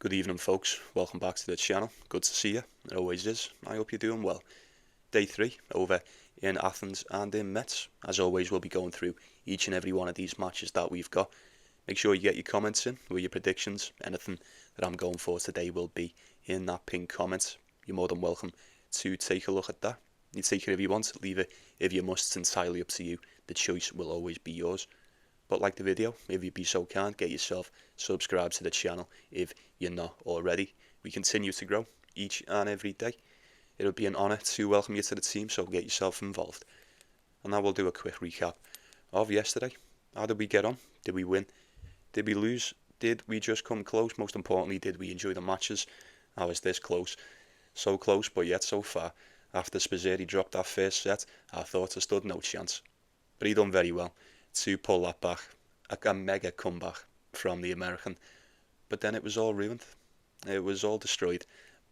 Good evening, folks. Welcome back to the channel. Good to see you. It always is. I hope you're doing well. Day 3 over in Athens and in Metz. As always, we'll be going through each and every one of these matches that we've got. Make sure you get your comments in with your predictions. Anything that I'm going for today will be in that pinned comment. You're more than welcome to take a look at that. You take it if you want, leave it if you must. It's entirely up to you. The choice will always be yours. But like the video, if you'd be so kind, get yourself subscribed to the channel if you're not already. We continue to grow each and every day. It would be an honour to welcome you to the team, so get yourself involved. And now we'll do a quick recap of yesterday. How did we get on? Did we win? Did we lose? Did we just come close? Most importantly, did we enjoy the matches? I was this close. So close, but yet so far. After Spizzirri dropped that first set, I thought I stood no chance. But he done very well to pull that back, a mega comeback from the American. But then it was all ruined. It was all destroyed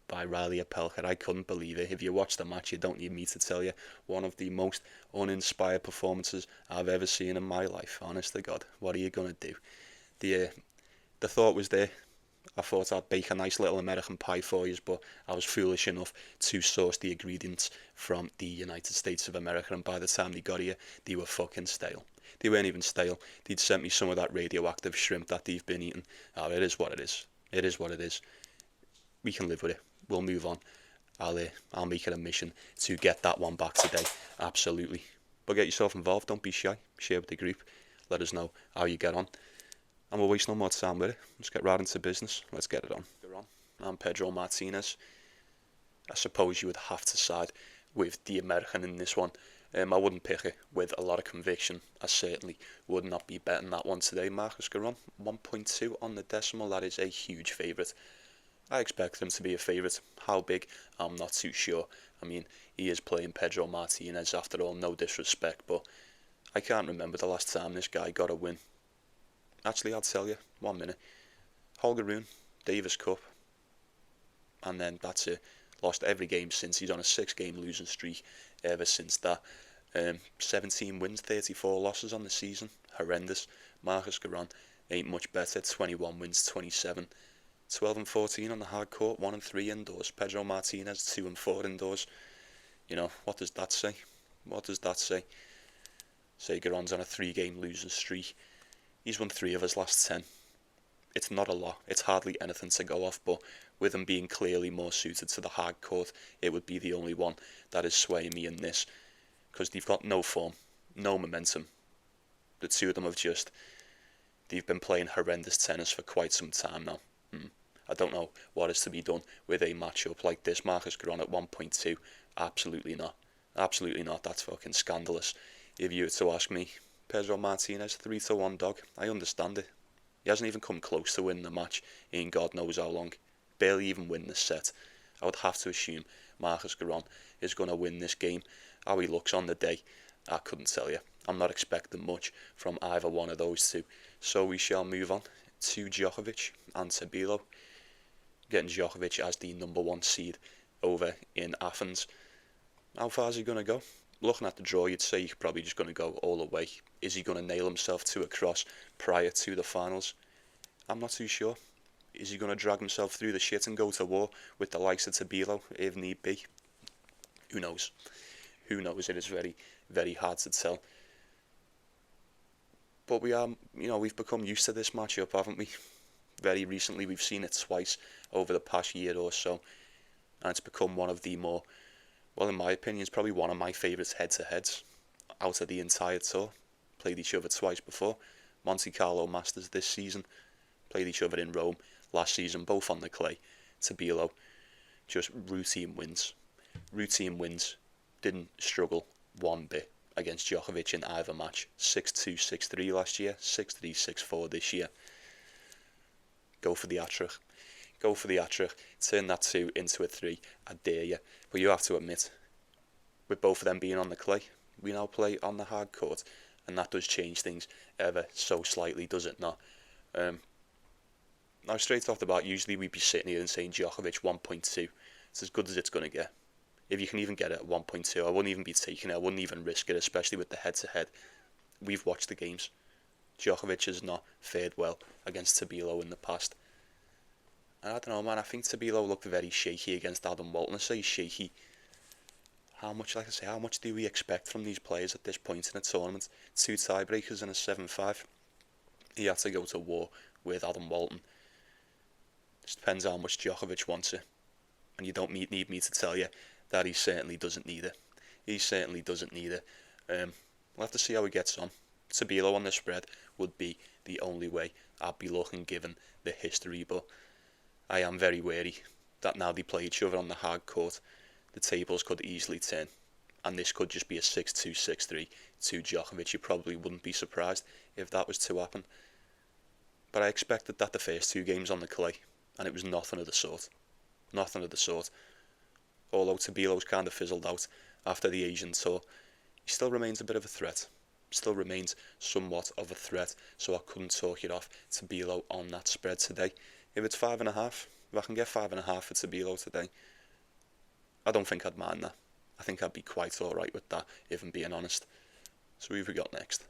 by Riley Apelka. I couldn't believe it. If you watch the match, you don't need me to tell you. One of the most uninspired performances I've ever seen in my life. Honest to God, what are you going to do? The thought was there. I thought I'd bake a nice little American pie for you, but I was foolish enough to source the ingredients from the United States of America, and by the time they got here, they were fucking stale. They weren't even stale. They'd sent me some of that radioactive shrimp that they've been eating. Oh, it is what it is. It is what it is. We can live with it. We'll move on. I'll make it a mission to get that one back today. Absolutely. But get yourself involved. Don't be shy. Share with the group. Let us know how you get on. And we'll waste no more time with it. Let's get right into business. Let's get it on. I'm Pedro Martinez. I suppose you would have to side with the American in this one. I wouldn't pick it with a lot of conviction. I certainly would not be betting that one today. Marcus Giron, 1.2 on the decimal. That is a huge favourite. I expect him to be a favourite. How big? I'm not too sure. I mean, he is playing Pedro Martinez after all, no disrespect, but I can't remember the last time this guy got a win. Actually, I'll tell you. 1 minute. Holger Rune, Davis Cup, and then that's it. Lost every game since. He's on a 6-game losing streak ever since that. 17 wins, 34 losses on the season. Horrendous. Marcus Giron ain't much better. 21 wins, 27. 12 and 14 on the hard court, 1 and 3 indoors. Pedro Martinez, 2 and 4 indoors. You know, what does that say? What does that say? Say Giron's on a 3-game losing streak. He's won 3 of his last 10. It's not a lot. It's hardly anything to go off, but with him being clearly more suited to the hard court, it would be the only one that is swaying me in this. Because they've got no form, no momentum. The two of them they've been playing horrendous tennis for quite some time now. I don't know what is to be done with a matchup like this. Marcus Giron at 1.2, absolutely not. Absolutely not. That's fucking scandalous. If you were to ask me, Pedro Martinez, 3-1 dog, I understand it. He hasn't even come close to winning the match in God knows how long. Barely even win this set. I would have to assume Marcus Giron is going to win this game. How he looks on the day, I couldn't tell you. I'm not expecting much from either one of those two. So we shall move on to Djokovic and Tabilo. Getting Djokovic as the #1 seed over in Athens. How far is he going to go? Looking at the draw, you'd say he's probably just going to go all the way. Is he going to nail himself to a cross prior to the finals? I'm not too sure. Is he going to drag himself through the shit and go to war with the likes of Tabilo, if need be? Who knows? Who knows? It is very, very hard to tell. But we've become used to this matchup, haven't we? Very recently, we've seen it twice over the past year or so. And it's become one of the more, well, in my opinion, it's probably one of my favourite head-to-heads out of the entire tour. Played each other twice before. Monte Carlo Masters this season. Played each other in Rome last season, both on the clay. Tabilo, just routine wins. Routine wins. Didn't struggle one bit against Djokovic in either match. 6-2, 6-3 last year. 6-3, 6-4 this year. Go for the hat-trick. Go for the hat-trick. Turn that 2 into a 3. I dare you. But you have to admit, with both of them being on the clay, we now play on the hard court, and that does change things ever so slightly, does it not? Now, straight off the bat, usually we'd be sitting here and saying Djokovic 1.2. It's as good as it's going to get. If you can even get it at 1.2, I wouldn't even be taking it. I wouldn't even risk it, especially with the head-to-head. We've watched the games. Djokovic has not fared well against Tabilo in the past. I don't know, man. I think Tabilo looked very shaky against Adam Walton. I say shaky. How much, like I say, how much do we expect from these players at this point in the tournament? 2 tiebreakers and a 7-5. He had to go to war with Adam Walton. Just depends how much Djokovic wants it. And you don't need me to tell you that he certainly doesn't need it. He certainly doesn't need it. We'll have to see how he gets on. Tabilo on the spread would be the only way I'd be looking given the history, but I am very wary that now they play each other on the hard court, the tables could easily turn, and this could just be a 6-2, 6-3 to Djokovic. You probably wouldn't be surprised if that was to happen. But I expected that the first 2 games on the clay, and it was nothing of the sort. Nothing of the sort. Although Tabilo's kind of fizzled out after the Asian tour, he still remains a bit of a threat. Still remains somewhat of a threat, so I couldn't talk it off Tabilo on that spread today. If it's 5.5, if I can get 5.5 for Tabilo today, I don't think I'd mind that. I think I'd be quite alright with that, if I'm being honest. So who have we got next?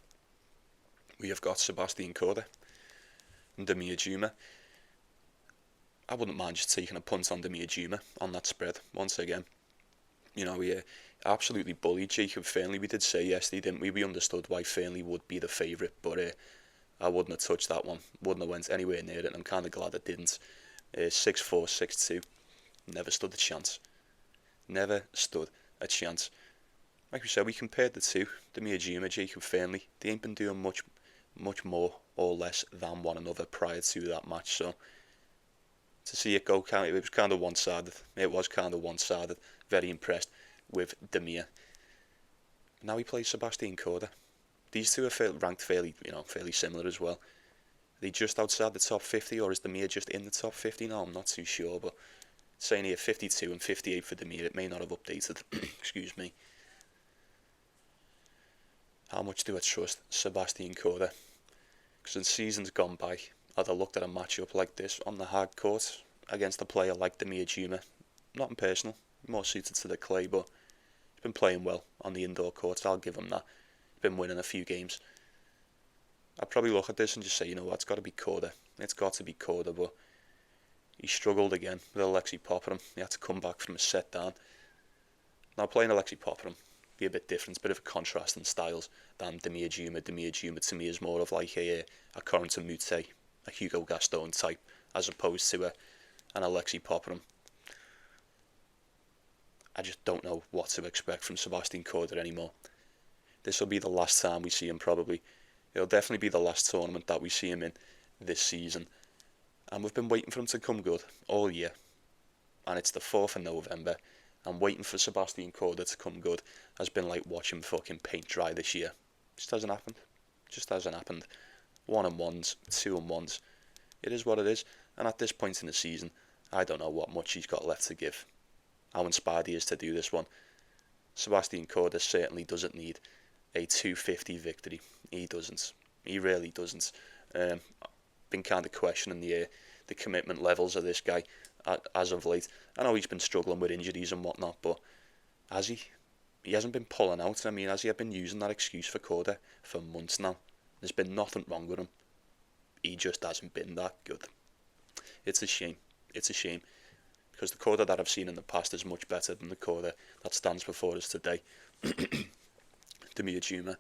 We have got Sebastian Korda and Damir Dzumhur. I wouldn't mind just taking a punt on Damir Dzumhur on that spread once again. You know, we absolutely bullied Jacob Fearnley. We did say yesterday, didn't we? We understood why Fearnley would be the favourite, but I wouldn't have touched that one. Wouldn't have went anywhere near it, and I'm kind of glad I didn't. 6-4, 6-2. Never stood a chance. Never stood a chance. Like we said, we compared the two, Damir Dzumhur, Jacob Fearnley. They ain't been doing much more or less than one another prior to that match, so to see it go, it was kind of one-sided. It was kind of one-sided. Very impressed with Damir. Now he plays Sebastian Korda. These two are ranked fairly similar as well. Are they just outside the top 50, or is Damir just in the top 50 now? I'm not too sure, but saying here 52 and 58 for Damir, it may not have updated. Excuse me. How much do I trust Sebastian Korda? Because in seasons gone by, I'd have looked at a matchup like this on the hard court against a player like Damir Dzumhur. Not in personal, more suited to the clay, but he's been playing well on the indoor courts. I'll give him that. He's been winning a few games. I'd probably look at this and just say, you know what, it's got to be Korda. It's got to be Korda, but he struggled again with Alexei Popyrin. He had to come back from a set down. Now playing Alexei Popyrin be a bit different, a bit of a contrast in styles than Damir Dzumhur. Damir Dzumhur to me is more of like a current Moutet, a Hugo Gaston type, as opposed to an Alexei Popyrin. I just don't know what to expect from Sebastian Korda anymore. This will be the last time we see him, probably. It'll definitely be the last tournament that we see him in this season. And we've been waiting for him to come good all year. And it's the 4th of November. And waiting for Sebastian Korda to come good has been like watching fucking paint dry this year. Just hasn't happened. Just hasn't happened. 1-1s, 2-1s. It is what it is. And at this point in the season, I don't know what much he's got left to give. How inspired he is to do this one. Sebastian Korda certainly doesn't need a 250 victory. He doesn't. He really doesn't. Been kind of questioning the commitment levels of this guy as of late. I know he's been struggling with injuries and whatnot, but has he? He hasn't been pulling out. I mean, has he been using that excuse for Korda for months now? There's been nothing wrong with him. He just hasn't been that good. It's a shame. It's a shame. Because the Korda that I've seen in the past is much better than the Korda that stands before us today. Damir Dzumhur.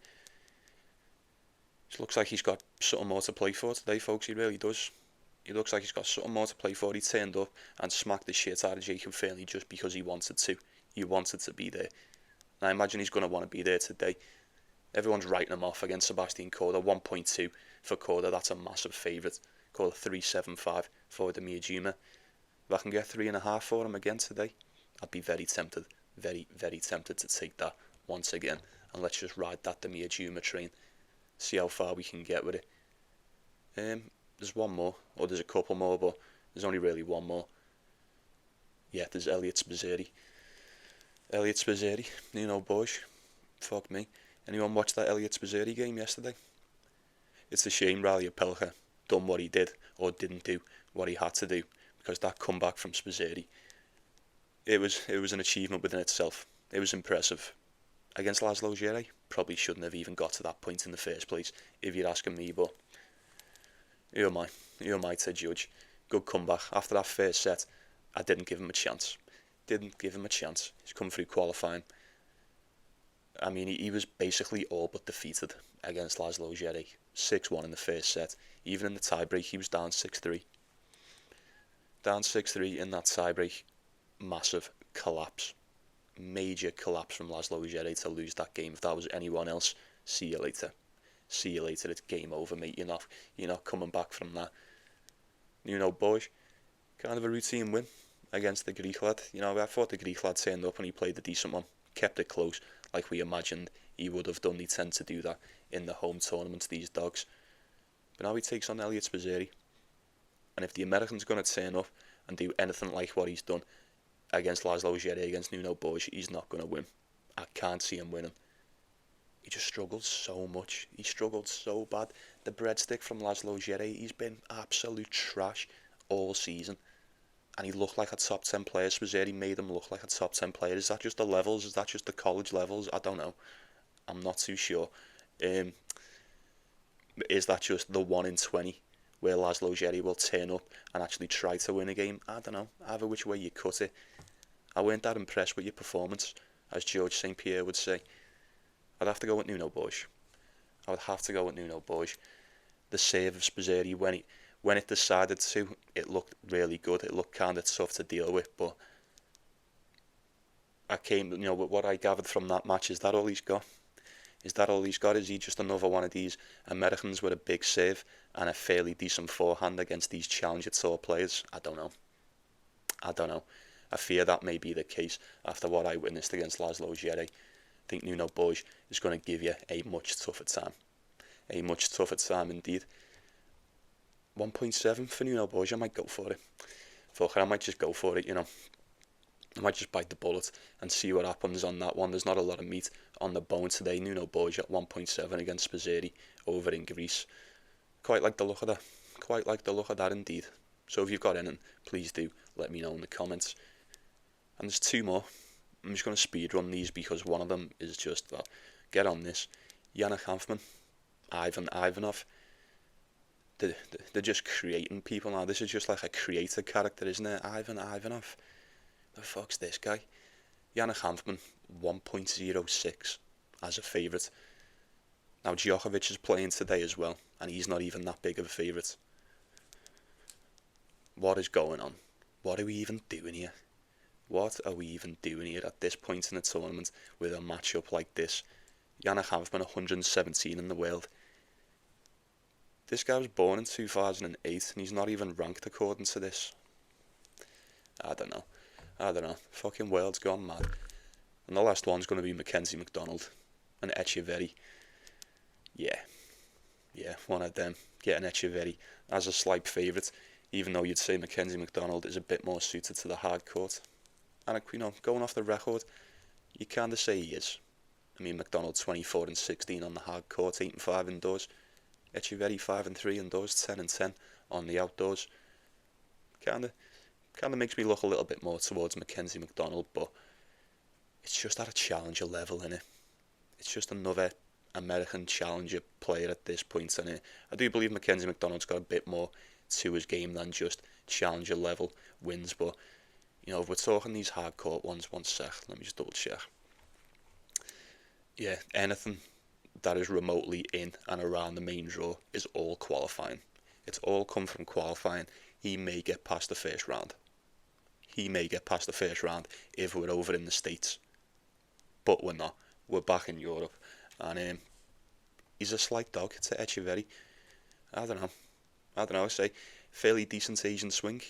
It looks like he's got something more to play for today, folks. He really does. He looks like he's got something more to play for. He turned up and smacked the shit out of Jacob Fearnley just because he wanted to. He wanted to be there. And I imagine he's going to want to be there today. Everyone's writing him off against Sebastian Korda. 1.2 for Korda. That's a massive favourite. Korda 3.75 for Damir Dzumhur. If I can get 3.5 for him again today, I'd be very tempted. Very, very tempted to take that once again. And let's just ride that Damir Dzumhur train. See how far we can get with it. There's one more, or there's a couple more, but there's only really one more. Yeah, there's Elliot Spizzirri. Elliot Spizzirri, you know, Borges. Fuck me. Anyone watch that Elliot Spizzirri game yesterday? It's a shame Rally Pelka done what he did, or didn't do what he had to do, because that comeback from Spizzirri, it was an achievement within itself. It was impressive. Against Laszlo Djere, probably shouldn't have even got to that point in the first place, if you're asking me, but who am I? Who am I to judge? Good comeback. After that first set, I didn't give him a chance. He's come through qualifying. I mean, he was basically all but defeated against Laslo Djere. 6-1 in the first set. Even in the tiebreak, he was down 6-3. Down 6-3 in that tiebreak. Massive collapse. Major collapse from Laslo Djere to lose that game. If that was anyone else, see you later. It's game over, mate. You're not coming back from that. Borges, kind of a routine win against the Greek lad. I thought the Greek lad turned up and he played a decent one. Kept it close, like we imagined he would have done. They tend to do that in the home tournaments, these dogs. But now he takes on Elliot Spizzirri. And if the American's going to turn up and do anything like what he's done against Laslo Djere, against Borges, he's not going to win. I can't see him winning. He just struggled so much. He struggled so bad. The breadstick from Laslo Djere, he's been absolute trash all season. And he looked like a top 10 player. Spizzirri made him look like a top 10 player. Is that just the levels? Is that just the college levels? I don't know. I'm not too sure. Is that just the 1 in 20 where Laslo Djere will turn up and actually try to win a game? I don't know. Either which way you cut it. I weren't that impressed with your performance, as George St. Pierre would say. I'd have to go with Borges. I would have to go with Borges. The save of Spizzirri, when it decided to, it looked really good. It looked kind of tough to deal with, but with what I gathered from that match, is that all he's got? Is that all he's got? Is he just another one of these Americans with a big save and a fairly decent forehand against these Challenger Tour players? I don't know. I fear that may be the case after what I witnessed against Laslo Djere. I think Borges is going to give you a much tougher time. A much tougher time indeed. 1.7 for Borges, I might go for it. Fuck it, I might just go for it, I might just bite the bullet and see what happens on that one. There's not a lot of meat on the bone today. Borges at 1.7 against Spizzirri over in Greece. Quite like the look of that indeed. So if you've got anything, please do let me know in the comments. And there's two more. I'm just going to speed run these because one of them is just, get on this. Hanfmann, Ivanov. They're just creating people now. This is just like a creator character, isn't it? Ivanov. The fuck's this guy? Hanfmann, 1.06 as a favourite. Now Djokovic is playing today as well, and he's not even that big of a favourite. What is going on? What are we even doing here? What are we even doing here at this point in the tournament with a matchup like this? Hanfmann, 117 in the world. This guy was born in 2008 and he's not even ranked according to this. I don't know. Fucking world's gone mad. And the last one's going to be Mcdonald and Etcheverry. Yeah, one of them. Getting Etcheverry as a slight favourite, even though you'd say Mcdonald is a bit more suited to the hard court. And going off the record, you kind of say he is. I mean, Mcdonald 24-16 on the hard court, 8-5 indoors. Etcheverry 5-3 indoors, 10-10 on the outdoors. Kind of makes me look a little bit more towards Mcdonald, but it's just at a challenger level, innit? It's just another American challenger player at this point, and I do believe Mcdonald's got a bit more to his game than just challenger level wins, but if we're talking these hard court ones, one sec, let me just double check. Yeah, anything that is remotely in and around the main draw is all qualifying. It's all come from qualifying. He may get past the first round. If we're over in the States. But we're not. We're back in Europe. And he's a slight dog to Etcheverry. I don't know. I say fairly decent Asian swing.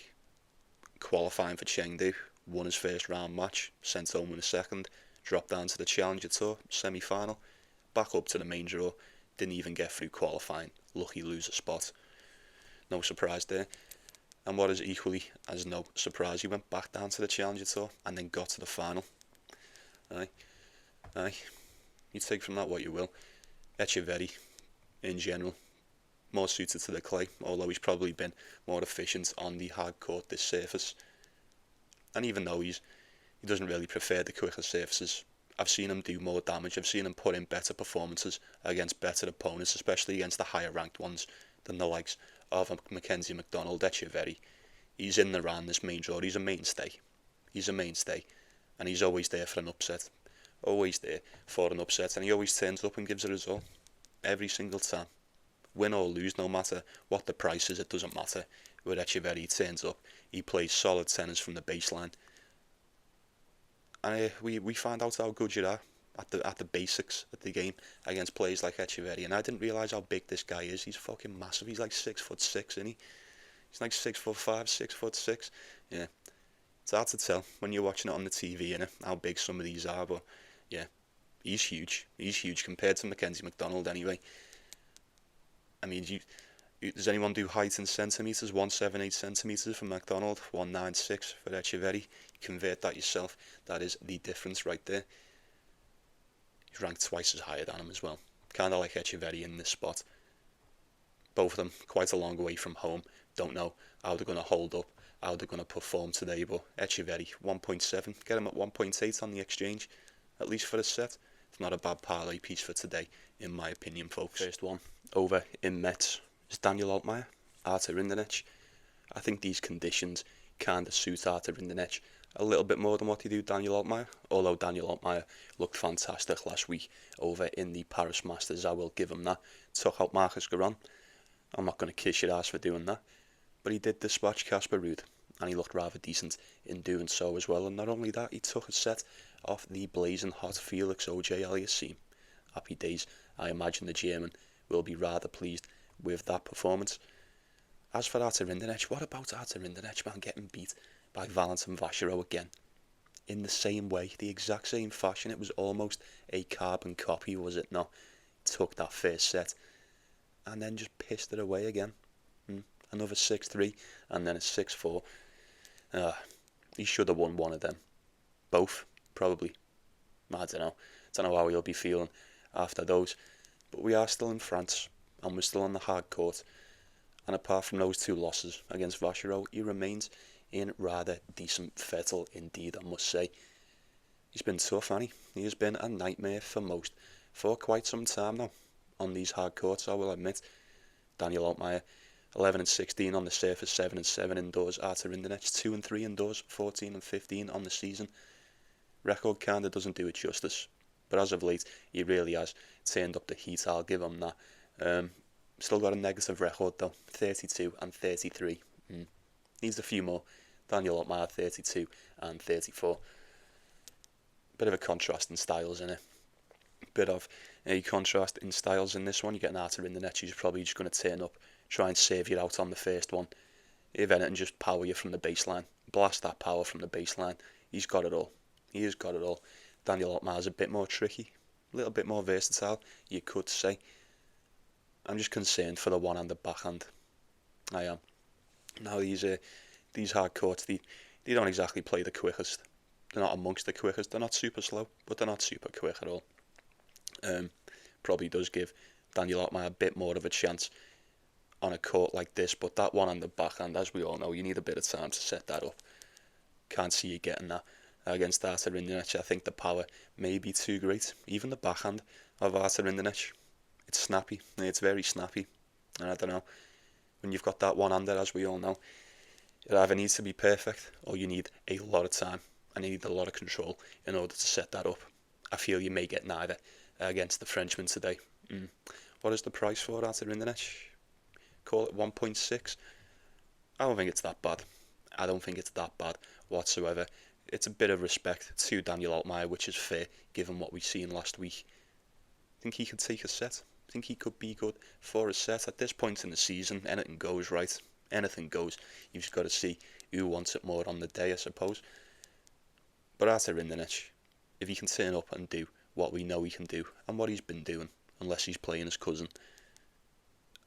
Qualifying for Chengdu. Won his first round match. Sent home in a second. Dropped down to the Challenger Tour semi-final. Back up to the main draw. Didn't even get through qualifying. Lucky loser spot. No surprise there. And what is equally as no surprise, he went back down to the Challenger Tour and then got to the final. Aye. You take from that what you will. Etcheverry, in general, more suited to the clay, although he's probably been more efficient on the hard court, this surface. And even though he doesn't really prefer the quicker surfaces, I've seen him do more damage. I've seen him put in better performances against better opponents, especially against the higher ranked ones than the likes of Mcdonald, Etcheverry. He's in the round, this main draw. He's a mainstay. And he's always there for an upset. Always there for an upset. And he always turns up and gives it his all. Every single time. Win or lose, no matter what the price is, it doesn't matter. With Etcheverry, he turns up. He plays solid tennis from the baseline. And we find out how good you are at the basics of the game against players like Etcheverry. And I didn't realise how big this guy is. He's fucking massive. He's like 6'6", isn't he? He's like 6'5", 6'6". Yeah, it's hard to tell when you're watching it on the TV, innit, how big some of these are. But yeah, he's huge. He's huge compared to Mcdonald anyway. I mean, does anyone do height in centimetres? 178 centimetres for Mcdonald, 196 for Etcheverry. Convert that yourself. That is the difference right there. He's ranked twice as higher than him as well. Kind of like Etcheverry in this spot. Both of them quite a long way from home. Don't know how they're going to hold up, how they're going to perform today. But Etcheverry, 1.7. Get him at 1.8 on the exchange, at least for a set. It's not a bad parlay piece for today, in my opinion, folks. First one over in Metz is Daniel Altmaier, Rinderknech. I think these conditions kind of suit Rinderknech a little bit more than what they do Daniel Altmaier. Although Daniel Altmaier looked fantastic last week over in the Paris Masters, I will give him that. Took out Marcus Giron. I'm not going to kiss your ass for doing that. But he did dispatch Casper Ruud, and he looked rather decent in doing so as well. And not only that, he took a set off the blazing hot Felix Auger-Aliassime. Happy days. I imagine the German will be rather pleased with that performance. As for Rinderknech, what about Rinderknech, man, getting beat by Valentin Vachereau again? In the same way, the exact same fashion. It was almost a carbon copy, was it not? Took that first set and then just pissed it away again. Another 6-3 and then a 6-4. He should have won one of them. Both, probably. I don't know how he'll be feeling after those. But we are still in France, and we're still on the hard court. And apart from those two losses against Vachereau, he remains in rather decent fettle indeed, I must say. He's been tough, hasn't he? He has been a nightmare for most, for quite some time now, on these hard courts, I will admit. Daniel Altmaier, 11-16 on the surface, 7-7 indoors. Rinderknech, 2-3 indoors, 14-15 on the season. Record kinda doesn't do it justice, but as of late, he really has turned up the heat. I'll give him that. Still got a negative record though, 32-33. Needs a few more. Daniel Altmaier, 32-34. Bit of a contrast in styles, innit? Bit of a contrast in styles in this one. You're getting Rinderknech, who's probably just going to turn up, try and save you out on the first one. If anything, just power you from the baseline. Blast that power from the baseline. He's got it all. He has got it all. Daniel Altmaier's a bit more tricky, a little bit more versatile, you could say. I'm just concerned for the one-handed backhand. I am. Now these hard courts, they don't exactly play the quickest. They're not amongst the quickest. They're not super slow, but they're not super quick at all. Probably does give Daniel Altmaier a bit more of a chance on a court like this, but that one-handed backhand, as we all know, you need a bit of time to set that up. Can't see you getting that against Rinderknech. I think the power may be too great. Even the backhand of Rinderknech, it's snappy. It's very snappy. And I don't know, when you've got that one-hander, as we all know, it either needs to be perfect or you need a lot of time and you need a lot of control in order to set that up. I feel you may get neither against the Frenchman today. What is the price for Rinderknech? Call it 1.6. I don't think it's that bad. I don't think it's that bad whatsoever. It's a bit of respect to Daniel Altmaier, which is fair, given what we've seen last week. I think he could take a set. I think he could be good for a set. At this point in the season, anything goes, right? Anything goes. You've just got to see who wants it more on the day, I suppose. But Rinderknech, if he can turn up and do what we know he can do, and what he's been doing, unless he's playing his cousin,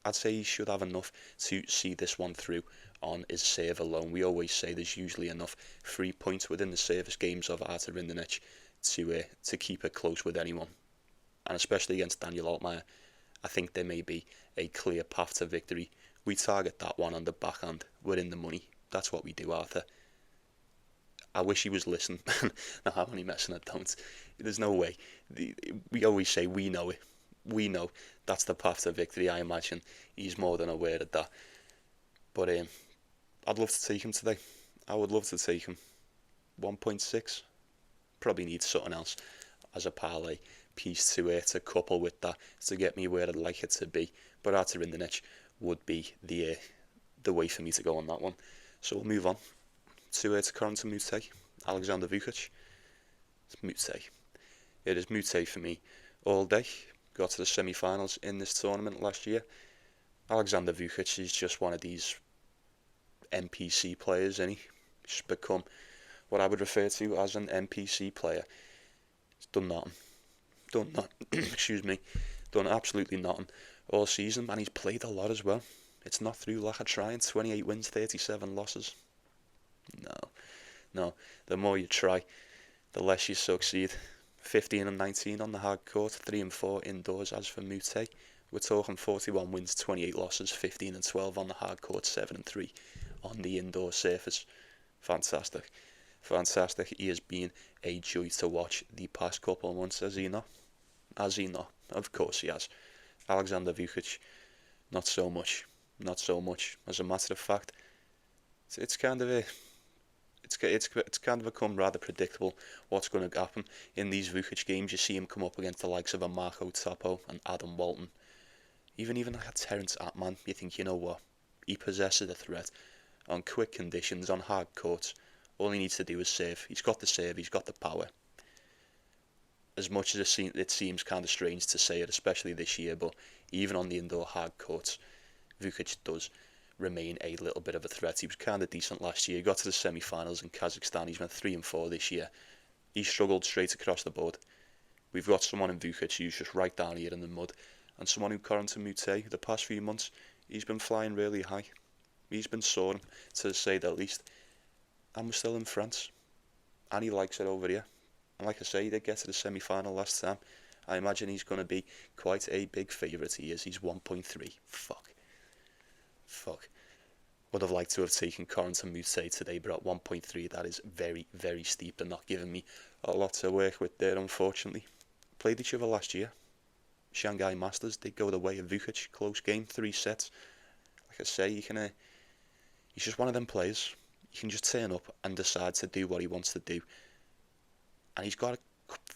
I'd say he should have enough to see this one through on his serve alone. We always say there's usually enough 3 points within the service games of Rinderknech to keep it close with anyone. And especially against Daniel Altmaier, I think there may be a clear path to victory. We target that one on the backhand. We're in the money. That's what we do, Arthur. I wish he was listening. No, I'm only messing, I don't. There's no way. We always say we know it. We know that's the path to victory. I imagine he's more than aware of that. But I'd love to take him today. I would love to take him. 1.6. Probably need something else as a parlay piece to couple with that to get me where I'd like it to be. But Rinderknech would be the way for me to go on that one. So we'll move on to Korda Moutet. Alexander Vukic. It's Moutet. It is Moutet for me all day. Got to the semi-finals in this tournament last year. Alexander Vukic is just one of these NPC players, isn't he? He's become what I would refer to as an NPC player. He's done nothing. Excuse me. Done absolutely nothing all season, and he's played a lot as well. It's not through lack of trying. 28 wins, 37 losses. No. The more you try, the less you succeed. 15 and 19 on the hard court, 3 and 4 indoors. As for Moutet, we're talking 41 wins, 28 losses, 15 and 12 on the hard court, 7 and 3 on the indoor surface. Fantastic. He has been a joy to watch the past couple of months, has he not? Of course he has. Alexander Vukic, not so much. As a matter of fact, it's kind of become rather predictable what's going to happen in these Vukic games. You see him come up against the likes of a Marco Topo and Adam Walton. Even like a Terence Atman, you think, you know what? He possesses a threat on quick conditions, on hard courts. All he needs to do is serve. He's got the serve, he's got the power. As much as it seems kind of strange to say it, especially this year, but even on the indoor hard courts, Vukic does remain a little bit of a threat. He was kind of decent last year. He got to the semi-finals in Kazakhstan. He's went 3 and 4 this year. He struggled straight across the board. We've got someone in Vukic who's just right down here in the mud, and someone who Korda Moutet, the past few months, he's been flying really high. He's been soaring, to say the least. And we're still in France, and he likes it over here. And like I say, he did get to the semi-final last time. I imagine he's going to be quite a big favourite. He's 1.3. Fuck. Would have liked to have taken Korda Moutet today, but at 1.3, that is very, very steep and not giving me a lot to work with there, unfortunately. Played each other last year. Shanghai Masters did go the way of Vukic. Close game, 3 sets. Like I say, he's just one of them players. He can just turn up and decide to do what he wants to do. And he's got a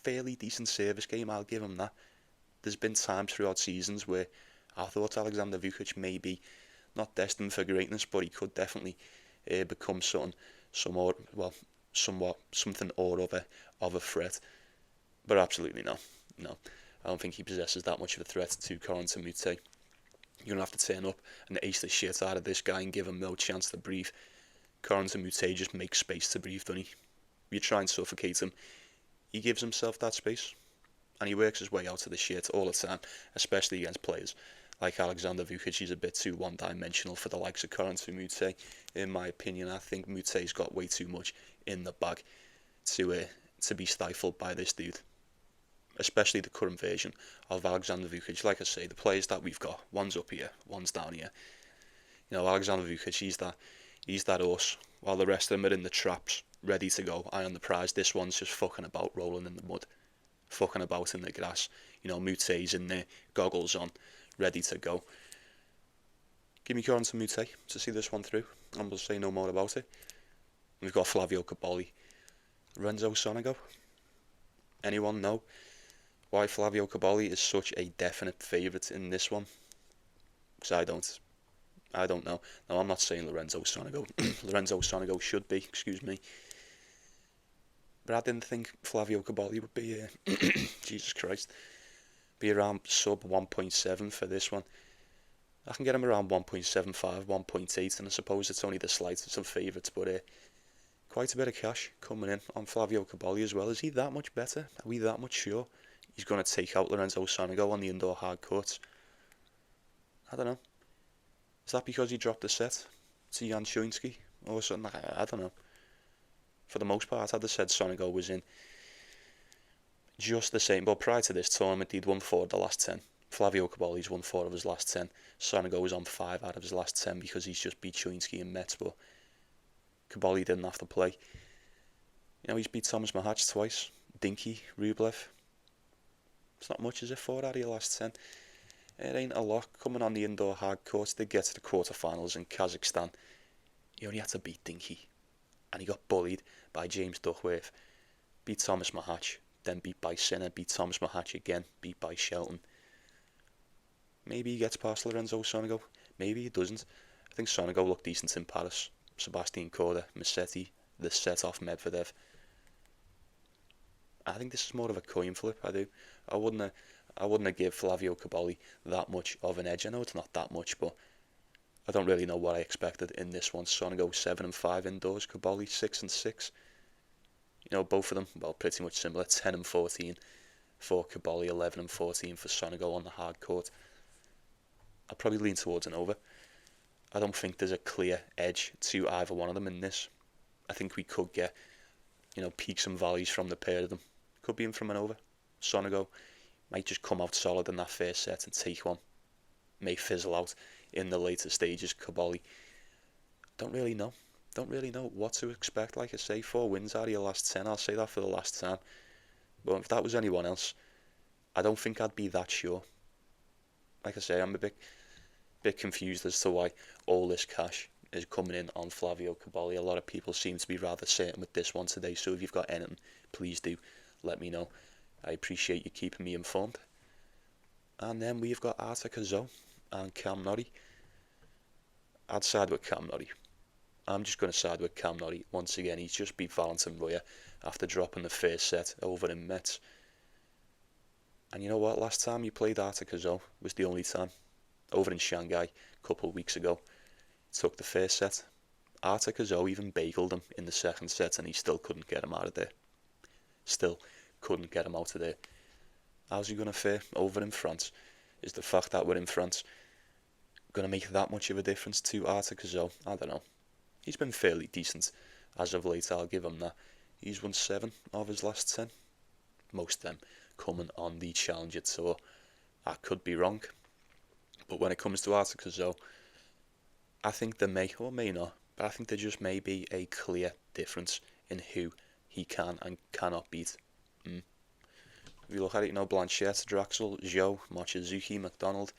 fairly decent service game, I'll give him that. There's been times throughout seasons where I thought Alexander Vukic may be not destined for greatness, but he could definitely become something of a threat. But absolutely no. I don't think he possesses that much of a threat to Korda Moutet. You're going to have to turn up and ace the shit out of this guy and give him no chance to breathe. Korda Moutet just makes space to breathe, doesn't he? You try and suffocate him, he gives himself that space, and he works his way out of the shit all the time, especially against players like Alexander Vukic. He's a bit too one-dimensional for the likes of Korda Moutet, in my opinion. I think Moutet's got way too much in the bag to be stifled by this dude, especially the current version of Alexander Vukic. Like I say, the players that we've got, one's up here, one's down here. You know, Alexander Vukic, he's that horse, while the rest of them are in the traps, ready to go, eye on the prize. This one's just fucking about, rolling in the mud, fucking about in the grass. You know, Moutet's in there, goggles on, ready to go. Give me Giron to Moutet to see this one through, and we'll say no more about it. We've got Flavio Cobolli, Lorenzo Sonego. Anyone know why Flavio Cobolli is such a definite favourite in this one? Because I don't know. Now, I'm not saying Lorenzo Sonego. Lorenzo Sonego should be, excuse me. But I didn't think Flavio Cobolli would be, Jesus Christ, be around sub 1.7 for this one. I can get him around 1.75, 1.8, and I suppose it's only the slightest of favourites, but quite a bit of cash coming in on Flavio Cobolli as well. Is he that much better? Are we that much sure he's going to take out Lorenzo Sonego on the indoor hard courts? I don't know. Is that because he dropped the set to Jan Schuinski or something? I don't know. For the most part, I'd have said Sonego was in just the same. But prior to this tournament, he'd won 4 of the last 10. Flavio Cobolli's won 4 of his last 10. Sonego was on 5 out of his last 10 because he's just beat Schuinski and Metz. But Cobolli didn't have to play. You know, he's beat Thomas Mahac twice. Dinky, Rublev. It's not much, is it? 4 out of your last 10. It ain't a lot coming on the indoor hard courts. They get to the quarterfinals in Kazakhstan. he only had to beat Dinky, and he got bullied by James Duckworth, beat Thomas Mahatch, then beat by Sinner, beat Thomas Mahatch again, beat by Shelton. Maybe he gets past Lorenzo Sonego, maybe he doesn't. I think Sonego looked decent in Paris. Sebastian Korda, Musetti, the set off Medvedev. I think this is more of a coin flip. I do. I wouldn't have give Flavio Cobolli that much of an edge. I know it's not that much, but I don't really know what I expected in this one. Sonego 7-5 indoors, Cobolli 6-6. You know, both of them, well, pretty much similar. 10-14 for Cobolli, 11-14 for Sonego on the hard court. I'd probably lean towards an over. I don't think there's a clear edge to either one of them in this. I think we could get, peaks and valleys from the pair of them. Could be in from an over. Sonego might just come out solid in that first set and take one. May fizzle out in the later stages. Cobolli, don't really know what to expect. Like I say, 4 wins out of your last 10. I'll say that for the last time. But if that was anyone else, I don't think I'd be that sure. Like I say, I'm a bit confused as to why all this cash is coming in on Flavio Cobolli. A lot of people seem to be rather certain with this one today, so if you've got anything, please do let me know. I appreciate you keeping me informed. And then we've got Arthur Cazaux and Cam Norrie. I'd side with Cam Norrie. I'm just going to side with Cam Norrie. Once again, he's just beat Valentin Royer after dropping the first set over in Metz. And you know what? Last time you played Arthur Cazaux was the only time. Over in Shanghai a couple of weeks ago. Took the first set. Arthur Cazaux even bageled him in the second set and he still couldn't get him out of there. Still couldn't get him out of there. How's he going to fare over in France? Is the fact that we're in France going to make that much of a difference to Arthur Cazaux? I don't know. He's been fairly decent as of late, I'll give him that. He's won 7 of his last 10. Most of them coming on the Challenger Tour. I could be wrong. But when it comes to Arthur Cazaux, I think there may, or may not, but I think there just may be a clear difference in who he can and cannot beat. If you look at it, Blanchett, Draxel, Zhou, Mochizuki, Mcdonald,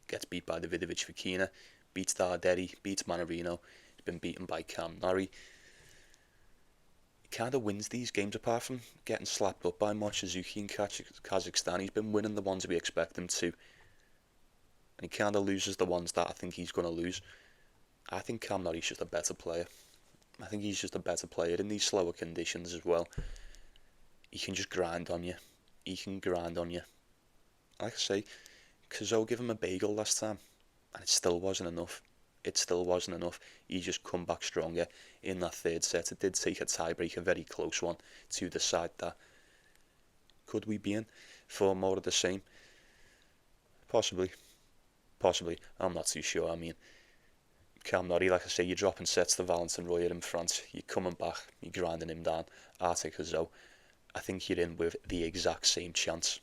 gets beat by Davidovich Fokina, beats Darderi, beats Manarino, he's been beaten by Cam Norrie. He kind of wins these games apart from getting slapped up by Mochizuki in Kazakhstan. He's been winning the ones we expect him to. And he kind of loses the ones that I think he's going to lose. I think Cam Norrie's just a better player. I think he's just a better player in these slower conditions as well. He can just grind on you. Like I say, Cazaux gave him a bagel last time, and it still wasn't enough. He just come back stronger in that third set. It did take a tiebreak, a very close one, to decide that. Could we be in for more of the same? Possibly. I'm not too sure. I mean, Cam Norrie, like I say, you're dropping sets to Valentin Royer in France. You're coming back, you're grinding him down. Arthur Cazaux, I think you're in with the exact same chance.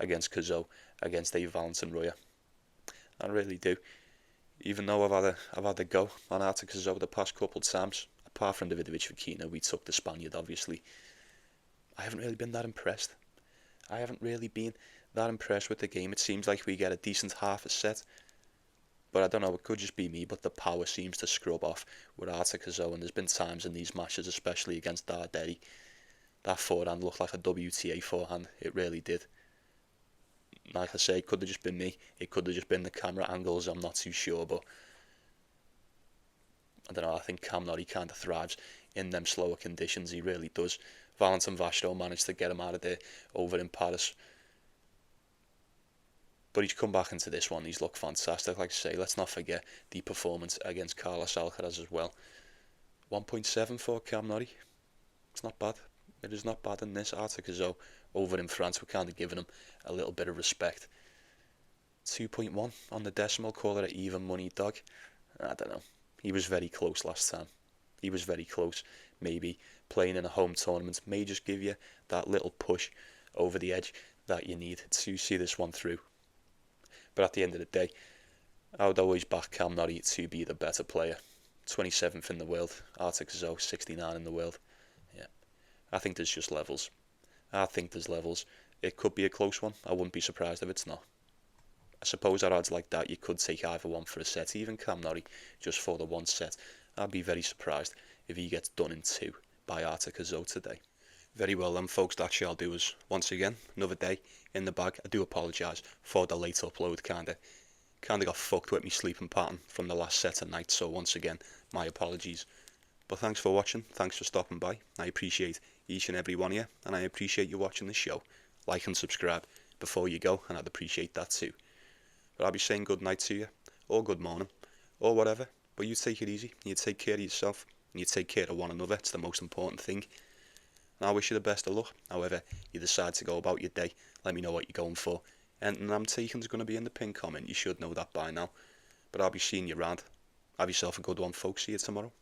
Against Cazaux, against a Valentin Royer. I really do. Even though I've had a go on Arthur Cazaux the past couple of times, apart from Davidovich Fokina, we took the Spaniard, obviously. I haven't really been that impressed. With the game. It seems like we get a decent half a set. But I don't know, it could just be me, but the power seems to scrub off with Arthur Cazaux, and there's been times in these matches, especially against Darderi, that forehand looked like a WTA forehand. It really did. Like I say, it could have just been me. It could have just been the camera angles, I'm not too sure, but I don't know, I think Cam Norrie kind of thrives in them slower conditions, he really does. Valentin Vashto managed to get him out of there over in Paris. But he's come back into this one, he's looked fantastic. Like I say, let's not forget the performance against Carlos Alcaraz as well. 1.7 for Cam Norrie. It's not bad. It is not bad in this. Arthur Cazaux over in France, we're kind of giving him a little bit of respect. 2.1 on the decimal, call it an even money dog. I don't know. He was very close last time. Maybe playing in a home tournament may just give you that little push over the edge that you need to see this one through. But at the end of the day, I would always back Cam Norrie to be the better player. 27th in the world, Arthur Cazaux 69 in the world. Yeah, I think there's just levels. It could be a close one. I wouldn't be surprised if it's not. I suppose at odds like that, you could take either one for a set, even Cam Norrie, just for the one set. I'd be very surprised if he gets done in 2 by Cazaux today. Very well then, folks, that shall do us. Once again, another day in the bag. I do apologise for the late upload, kinda got fucked with me sleeping pattern from the last set of night, so once again, my apologies. But thanks for watching, thanks for stopping by. I appreciate each and every one of you, and I appreciate you watching the show. Like and subscribe before you go, and I'd appreciate that too. But I'll be saying good night to you, or good morning, or whatever. But you take it easy, you take care of yourself, and you take care of one another. It's the most important thing. And I wish you the best of luck, however you decide to go about your day. Let me know what you're going for. And I'm taking is going to be in the pinned comment. You should know that by now. But I'll be seeing you around. Have yourself a good one, folks. See you tomorrow.